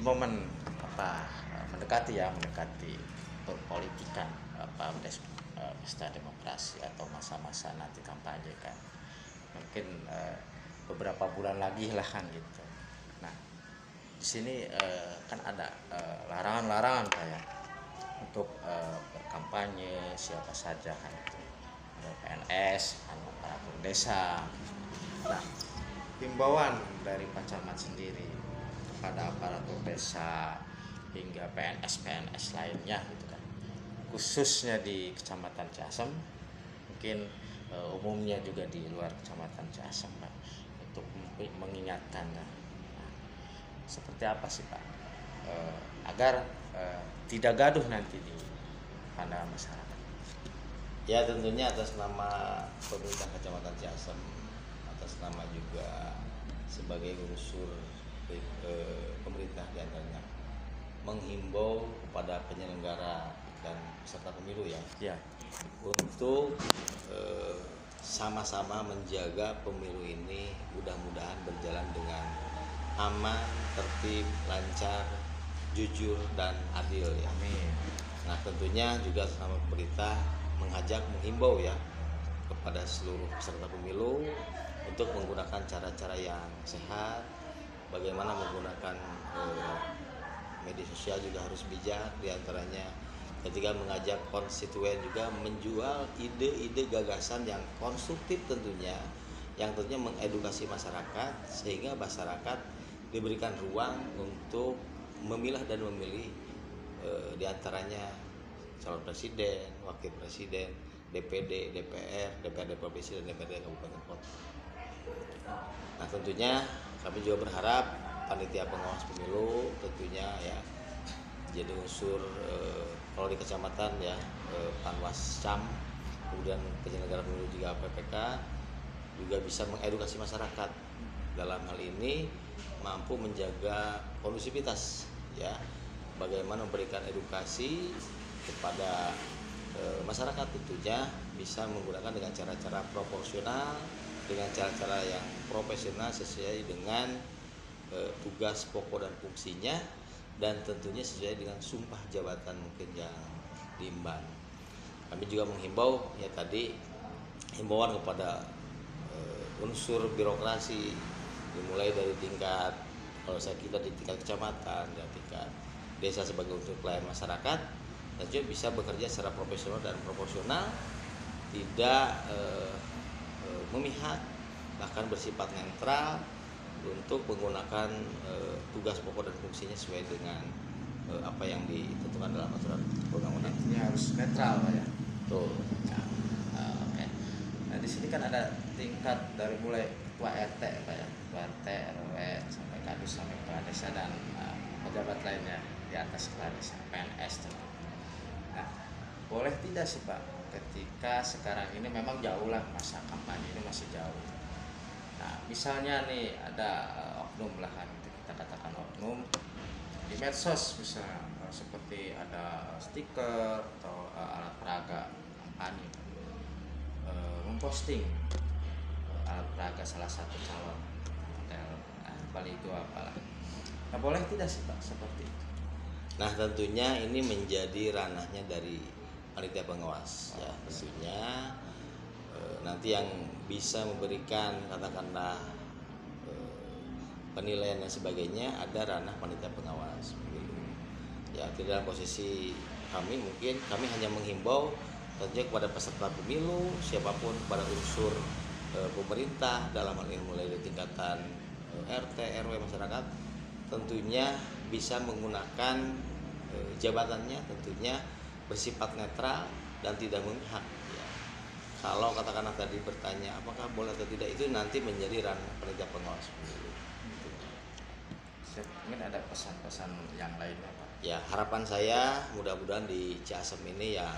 momen mendekati perpolitikan pesta demokrasi atau masa-masa nanti kampanye kan, mungkin beberapa bulan lagi lah kan gitu. Nah di sini kan ada larangan-larangan kayak untuk berkampanye siapa saja kan itu, ada PNS, aparatur desa. Nah himbauan dari Pak Camat sendiri kepada aparatur desa hingga PNS lainnya gitu kan, khususnya di Kecamatan Ciasem, mungkin umumnya juga di luar Kecamatan Ciasem Pak, untuk mengingatkan. Nah, seperti apa sih Pak agar tidak gaduh nanti di pandangan masyarakat? Ya tentunya atas nama pemerintah Kecamatan Ciasem, atas nama juga sebagai unsur pemerintah diantaranya, menghimbau kepada penyelenggara dan peserta pemilu ya. Untuk sama-sama menjaga pemilu ini mudah-mudahan berjalan dengan aman, tertib, lancar, jujur dan adil ya. Amin. Nah tentunya juga sama pemerintah menghimbau ya kepada seluruh peserta pemilu untuk menggunakan cara-cara yang sehat, bagaimana menggunakan media sosial juga harus bijak, diantaranya ketika mengajak konstituen juga menjual ide-ide gagasan yang konstruktif tentunya, yang tentunya mengedukasi masyarakat sehingga masyarakat diberikan ruang untuk memilah dan memilih diantaranya calon presiden, wakil presiden, DPD, DPR, DPRD provinsi dan DPRD kabupaten kota. Nah tentunya kami juga berharap panitia pengawas pemilu tentunya ya jadi unsur kalau di kecamatan ya Panwascam, kemudian penyelenggara pemilu juga PPK juga bisa mengedukasi masyarakat dalam hal ini, mampu menjaga kondusivitas ya, bagaimana memberikan edukasi kepada masyarakat, tentunya bisa menggunakan dengan cara-cara proporsional, dengan cara-cara yang profesional sesuai dengan tugas pokok dan fungsinya, dan tentunya sesuai dengan sumpah jabatan mungkin yang diemban. Kami juga menghimbau ya tadi himbauan kepada unsur birokrasi dimulai dari tingkat, kalau kita di tingkat kecamatan dan tingkat desa sebagai unsur pelayan masyarakat, dan juga bisa bekerja secara profesional dan proporsional, tidak memihak, bahkan bersifat netral untuk menggunakan tugas pokok dan fungsinya sesuai dengan apa yang ditentukan dalam aturan perundang-undang. Ini harus netral Pak ya. Tuh. Nah, oke. Nah di sini kan ada tingkat dari mulai ketua RT Pak ya, ketua RT, RW sampai kadus sampai kepala desa dan pejabat lainnya di atas kepala desa, PNS tentu. Nah boleh tidak sih Pak, ketika sekarang ini memang jauh lah masa kampanye ini masih jauh. Nah misalnya nih ada oknum lah kan, kita katakan oknum di medsos misalnya, seperti ada stiker atau alat peraga kampanye memposting alat peraga salah satu calon hotel, paling itu apalah. Nah boleh tidak sih Pak seperti itu? Nah tentunya ini menjadi ranahnya dari panitia pengawas ya, tentunya nanti yang bisa memberikan katakanlah penilaian dan sebagainya ada ranah panitia pengawas ya. Tidak dalam posisi kami, mungkin kami hanya menghimbau tentunya kepada peserta pemilu siapapun, kepada unsur pemerintah dalam hal ini mulai dari tingkatan RT, RW, masyarakat, tentunya bisa menggunakan jabatannya tentunya bersifat netral dan tidak memihak ya. Kalau katakanlah tadi bertanya apakah boleh atau tidak, itu nanti menjadi ranah panitia pengawas pemilu. Mungkin ada pesan-pesan yang lainnya Pak? Ya harapan saya mudah-mudahan di Ciasem ini yang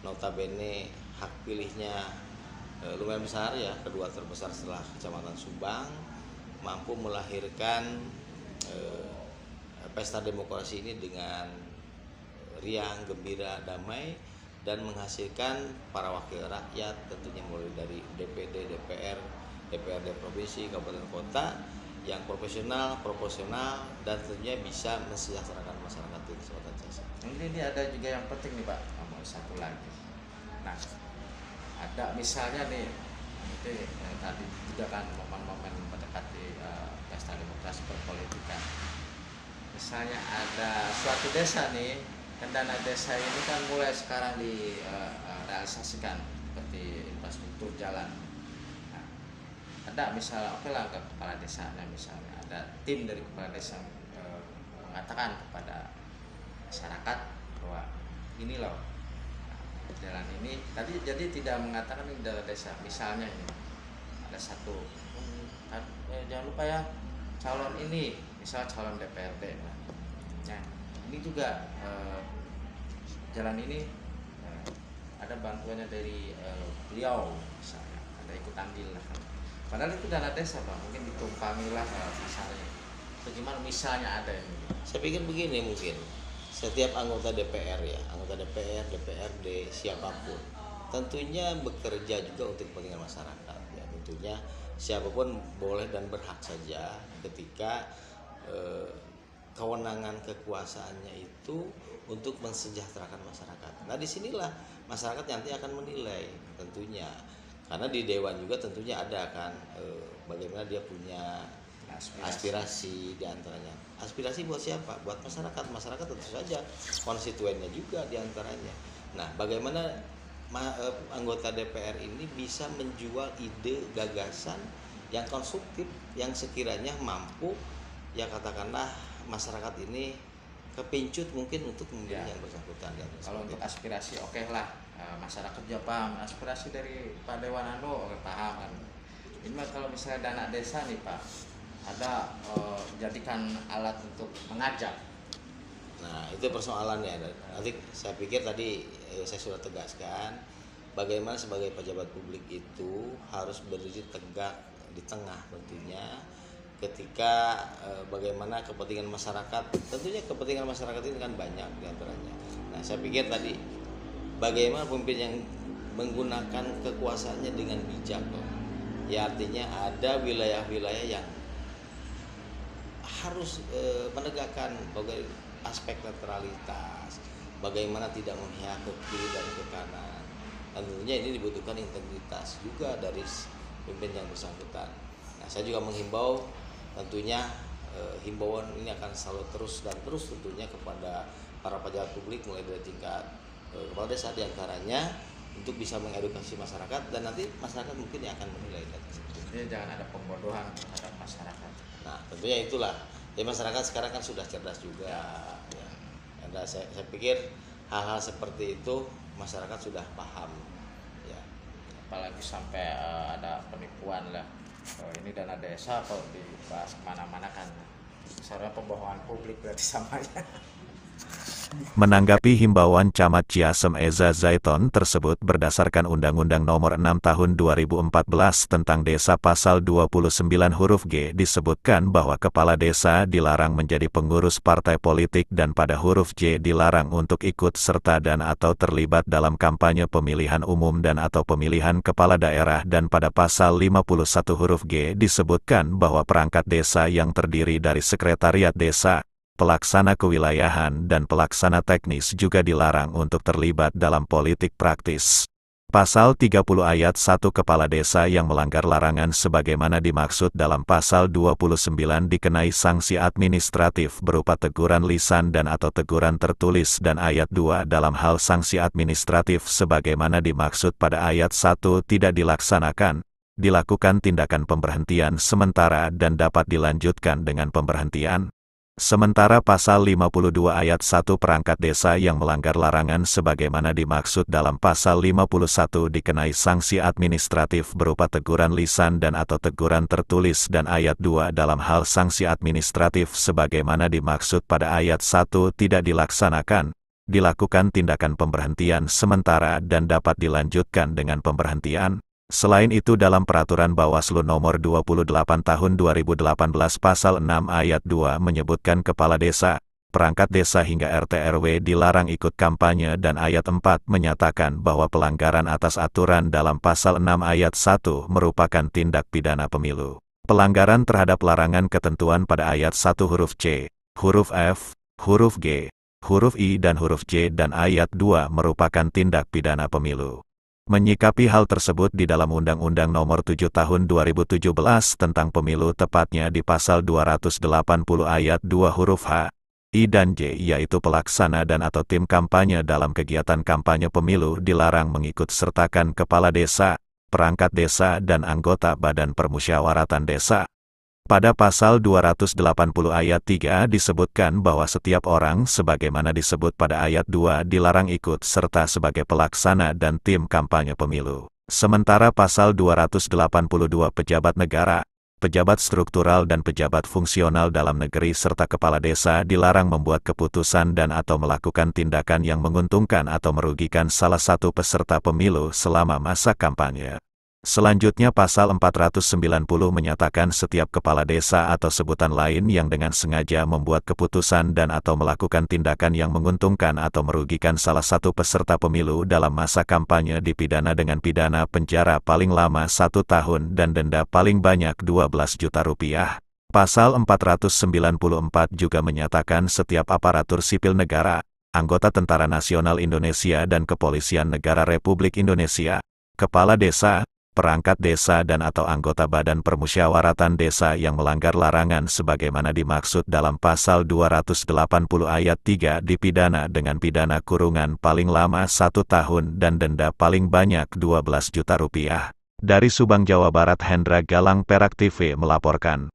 notabene hak pilihnya lumayan besar ya, kedua terbesar setelah Kecamatan Subang, mampu melahirkan pesta demokrasi ini dengan riang, gembira, damai, dan menghasilkan para wakil rakyat tentunya mulai dari DPD, DPR, DPRD provinsi, kabupaten kota, yang profesional, proporsional, dan tentunya bisa mensejahterakan masyarakat di Kecamatan Ciasem. Ini ada juga yang penting nih Pak, mau satu lagi. Nah, ada misalnya nih, itu tadi juga kan momen-momen mendekati pesta demokrasi perpolitikan. Misalnya ada suatu desa nih, kan dana desa ini kan mulai sekarang direalisasikan seperti infrastruktur jalan. Nah, ada misalnya, oke lah ke kepala desanya, misalnya ada tim dari kepala desa mengatakan kepada masyarakat bahwa ini loh jalan ini tadi, jadi tidak mengatakan ini dari desa, misalnya ini ada satu jangan lupa ya calon ini, misal calon DPRD nah, ini juga jalan ini ada bantuannya dari beliau, misalnya ada ikut andil lah kan. Padahal itu dana desa Pak, mungkin ditumpangi lah misalnya. Bagaimana misalnya ada ini? Saya pikir begini, mungkin setiap anggota DPR ya, anggota DPR, DPRD, siapapun tentunya bekerja juga untuk kepentingan masyarakat ya. Tentunya siapapun boleh dan berhak saja ketika kewenangan kekuasaannya itu untuk mensejahterakan masyarakat. Nah disinilah masyarakat nanti akan menilai tentunya, karena di dewan juga tentunya ada kan bagaimana dia punya aspirasi diantaranya. Aspirasi buat siapa? Buat masyarakat. Masyarakat tentu saja konstituennya juga diantaranya. Nah, bagaimana anggota DPR ini bisa menjual ide, gagasan yang konstruktif, yang sekiranya mampu, ya katakanlah masyarakat ini kepincut mungkin untuk memilih yang bersangkutan. Kalau untuk aspirasi oke lah, masyarakat juga paham aspirasi dari Pak Dewan Ando, paham kan. Ini kalau misalnya dana desa nih Pak, ada jadikan alat untuk mengajak. Nah itu persoalannya. Nanti saya pikir tadi saya sudah tegaskan bagaimana sebagai pejabat publik itu harus berdiri tegak di tengah tentunya ketika bagaimana kepentingan masyarakat, tentunya kepentingan masyarakat ini kan banyak diantaranya. Nah saya pikir tadi bagaimana pemimpin yang menggunakan kekuasaannya dengan bijak, ya artinya ada wilayah-wilayah yang harus menegakkan aspek netralitas, bagaimana tidak memihak ke kiri dan ke kanan. Dan tentunya ini dibutuhkan integritas juga dari pemimpin yang bersangkutan. Nah, saya juga menghimbau tentunya himbauan ini akan selalu terus tentunya kepada para pejabat publik mulai dari tingkat kepala desa diantaranya untuk bisa mengedukasi masyarakat, dan nanti masyarakat mungkin yang akan menilai. Jadi jangan ada pembodohan terhadap masyarakat. Nah tentunya itulah ya, masyarakat sekarang kan sudah cerdas juga ya. Dan saya pikir hal-hal seperti itu masyarakat sudah paham ya. Apalagi sampai ada penipuan lah, ini dana desa kalau dibahas kemana-mana kan sebenarnya pembohongan publik berarti samanya. Menanggapi himbauan Camat Ciasem Eza Zaiton tersebut berdasarkan Undang-Undang Nomor 6 Tahun 2014 tentang Desa Pasal 29 huruf G disebutkan bahwa kepala desa dilarang menjadi pengurus partai politik dan pada huruf J dilarang untuk ikut serta dan atau terlibat dalam kampanye pemilihan umum dan atau pemilihan kepala daerah, dan pada Pasal 51 huruf G disebutkan bahwa perangkat desa yang terdiri dari sekretariat desa, pelaksana kewilayahan dan pelaksana teknis juga dilarang untuk terlibat dalam politik praktis. Pasal 30 ayat 1 kepala desa yang melanggar larangan sebagaimana dimaksud dalam pasal 29 dikenai sanksi administratif berupa teguran lisan dan atau teguran tertulis, dan ayat 2 dalam hal sanksi administratif sebagaimana dimaksud pada ayat 1 tidak dilaksanakan, dilakukan tindakan pemberhentian sementara dan dapat dilanjutkan dengan pemberhentian. Sementara pasal 52 ayat 1 perangkat desa yang melanggar larangan sebagaimana dimaksud dalam pasal 51 dikenai sanksi administratif berupa teguran lisan dan atau teguran tertulis, dan ayat 2 dalam hal sanksi administratif sebagaimana dimaksud pada ayat 1 tidak dilaksanakan, dilakukan tindakan pemberhentian sementara dan dapat dilanjutkan dengan pemberhentian. Selain itu dalam Peraturan Bawaslu Nomor 28 Tahun 2018 Pasal 6 Ayat 2 menyebutkan kepala desa, perangkat desa hingga RT RW dilarang ikut kampanye, dan ayat 4 menyatakan bahwa pelanggaran atas aturan dalam Pasal 6 Ayat 1 merupakan tindak pidana pemilu. Pelanggaran terhadap larangan ketentuan pada ayat 1 huruf C, huruf F, huruf G, huruf I dan huruf J dan ayat 2 merupakan tindak pidana pemilu. Menyikapi hal tersebut di dalam Undang-Undang Nomor 7 Tahun 2017 tentang Pemilu tepatnya di Pasal 280 ayat 2 huruf H, I dan J yaitu pelaksana dan atau tim kampanye dalam kegiatan kampanye pemilu dilarang mengikut sertakan kepala desa, perangkat desa dan anggota Badan Permusyawaratan Desa. Pada pasal 280 ayat 3 disebutkan bahwa setiap orang sebagaimana disebut pada ayat 2 dilarang ikut serta sebagai pelaksana dan tim kampanye pemilu. Sementara pasal 282 pejabat negara, pejabat struktural dan pejabat fungsional dalam negeri serta kepala desa dilarang membuat keputusan dan atau melakukan tindakan yang menguntungkan atau merugikan salah satu peserta pemilu selama masa kampanye. Selanjutnya pasal 490 menyatakan setiap kepala desa atau sebutan lain yang dengan sengaja membuat keputusan dan atau melakukan tindakan yang menguntungkan atau merugikan salah satu peserta pemilu dalam masa kampanye dipidana dengan pidana penjara paling lama 1 tahun dan denda paling banyak 12 juta rupiah. Pasal 494 juga menyatakan setiap aparatur sipil negara, anggota Tentara Nasional Indonesia dan Kepolisian Negara Republik Indonesia, kepala desa, perangkat desa dan atau anggota Badan Permusyawaratan Desa yang melanggar larangan sebagaimana dimaksud dalam pasal 280 ayat 3 dipidana dengan pidana kurungan paling lama 1 tahun dan denda paling banyak 12 juta rupiah. Dari Subang, Jawa Barat, Hendra Galang, Perak TV melaporkan.